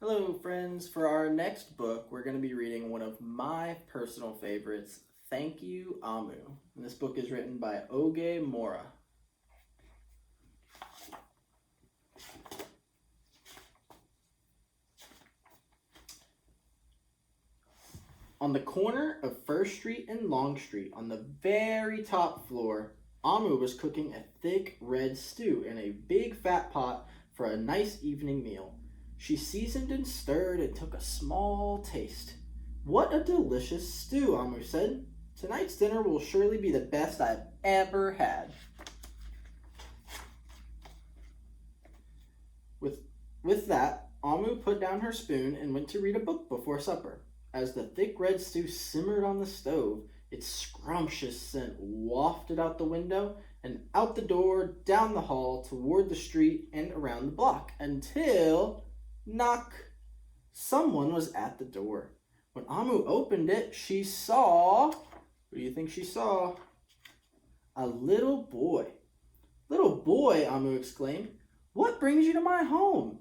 Hello, friends. For our next book, we're going to be reading one of my personal favorites, Thank You, Amu. And this book is written by Oge Mora. On the corner of First Street and Long Street, on the very top floor, Amu was cooking a thick red stew in a big fat pot for a nice evening meal. She seasoned and stirred and took a small taste. What a delicious stew, Amu said. Tonight's dinner will surely be the best I've ever had. With that, Amu put down her spoon and went to read a book before supper. As the thick red stew simmered on the stove, its scrumptious scent wafted out the window and out the door, down the hall, toward the street, and around the block, until, knock, someone was at the door. When Amu opened it, she saw, what do you think she saw? A little boy. Little boy, Amu exclaimed, what brings you to my home?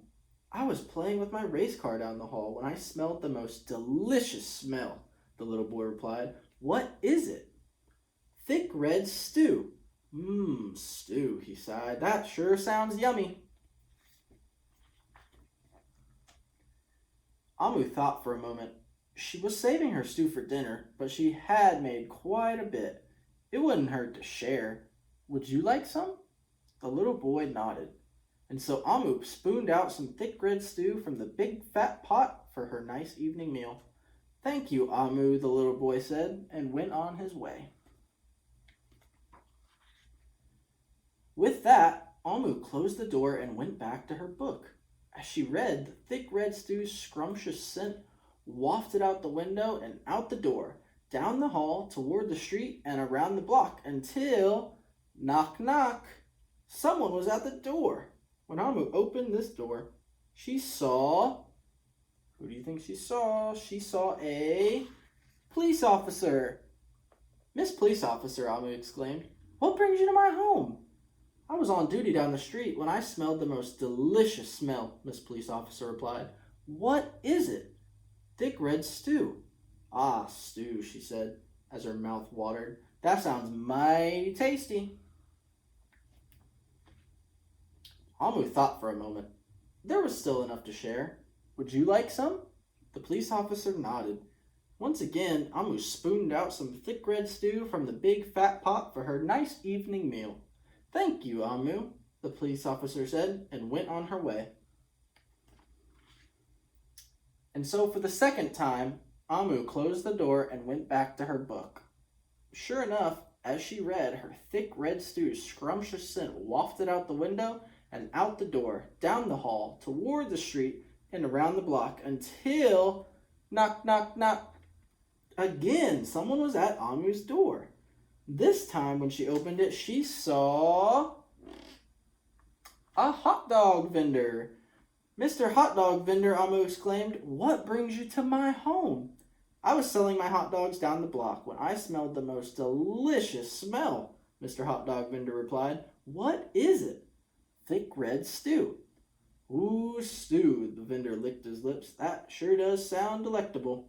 I was playing with my race car down the hall when I smelled the most delicious smell, the little boy replied. What is it? Thick red stew. Stew, he sighed. That sure sounds yummy. Amu thought for a moment. She was saving her stew for dinner, but she had made quite a bit. It wouldn't hurt to share. Would you like some? The little boy nodded. And so Amu spooned out some thick red stew from the big fat pot for her nice evening meal. Thank you, Amu, the little boy said, and went on his way. With that, Amu closed the door and went back to her book. As she read, the thick red stew's scrumptious scent wafted out the window and out the door, down the hall, toward the street, and around the block, until, knock, knock, someone was at the door. When Amu opened this door, she saw, who do you think she saw? She saw a police officer. Miss Police Officer, Amu exclaimed, what brings you to my home? I was on duty down the street when I smelled the most delicious smell, Miss Police Officer replied. What is it? Thick red stew. Ah, stew, she said, as her mouth watered. That sounds mighty tasty. Amu thought for a moment. There was still enough to share. Would you like some? The police officer nodded. Once again, Amu spooned out some thick red stew from the big fat pot for her nice evening meal. Thank you, Amu, the police officer said, and went on her way. And so for the second time, Amu closed the door and went back to her book. Sure enough, as she read, her thick red stew's scrumptious scent wafted out the window and out the door, down the hall, toward the street, and around the block, until, knock, knock, knock, again, someone was at Amu's door. This time, when she opened it, she saw a hot dog vendor. Mr. Hot Dog Vendor, Amu exclaimed, what brings you to my home? I was selling my hot dogs down the block when I smelled the most delicious smell, Mr. Hot Dog Vendor replied. What is it? Thick red stew. Ooh, stew, the vendor licked his lips. That sure does sound delectable.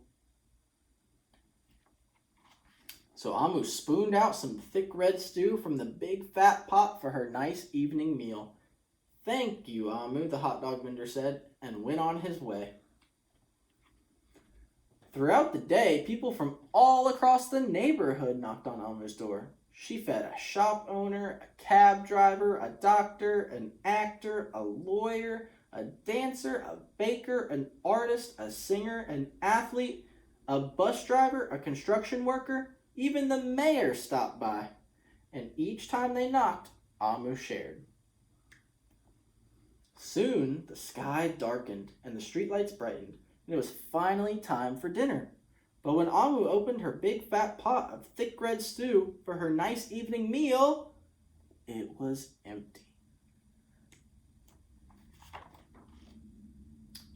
So Amu spooned out some thick red stew from the big fat pot for her nice evening meal. Thank you, Amu, the hot dog vendor said, and went on his way. Throughout the day, people from all across the neighborhood knocked on Amu's door. She fed a shop owner, a cab driver, a doctor, an actor, a lawyer, a dancer, a baker, an artist, a singer, an athlete, a bus driver, a construction worker. Even the mayor stopped by. And each time they knocked, Amu shared. Soon, the sky darkened and the streetlights brightened, and it was finally time for dinner. But when Amu opened her big fat pot of thick red stew for her nice evening meal, it was empty.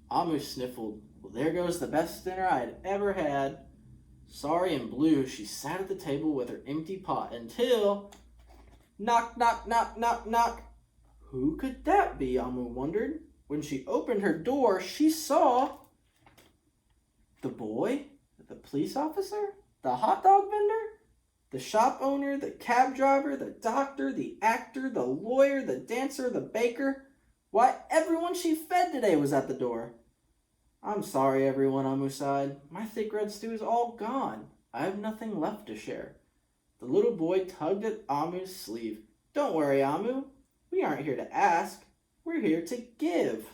Amu sniffled. Well, there goes the best dinner I had ever had. Sorry and blue, she sat at the table with her empty pot until, knock, knock, knock, knock, knock. Who could that be, Amu wondered. When she opened her door, she saw the boy, the police officer, the hot dog vendor, the shop owner, the cab driver, the doctor, the actor, the lawyer, the dancer, the baker. Why, everyone she fed today was at the door. I'm sorry, everyone, Amu sighed. My thick red stew is all gone. I have nothing left to share. The little boy tugged at Amu's sleeve. Don't worry, Amu. We aren't here to ask. We're here to give.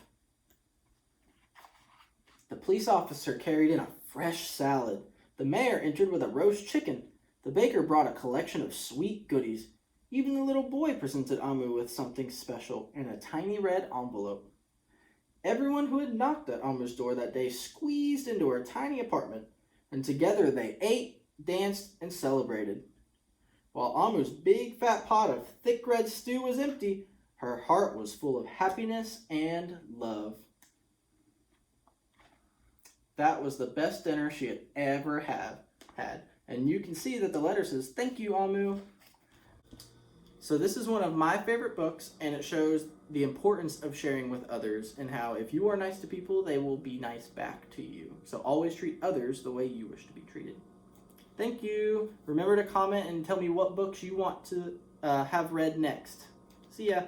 The police officer carried in a fresh salad. The mayor entered with a roast chicken. The baker brought a collection of sweet goodies. Even the little boy presented Amu with something special in a tiny red envelope. Everyone who had knocked at Amu's door that day squeezed into her tiny apartment, and together they ate, danced, and celebrated. While Amu's big fat pot of thick red stew was empty, her heart was full of happiness and love. That was the best dinner she had ever had. And you can see that the letter says, "Thank you, Amu." So this is one of my favorite books, and it shows the importance of sharing with others and how if you are nice to people, they will be nice back to you. So always treat others the way you wish to be treated. Thank you. Remember to comment and tell me what books you want to have read next. See ya.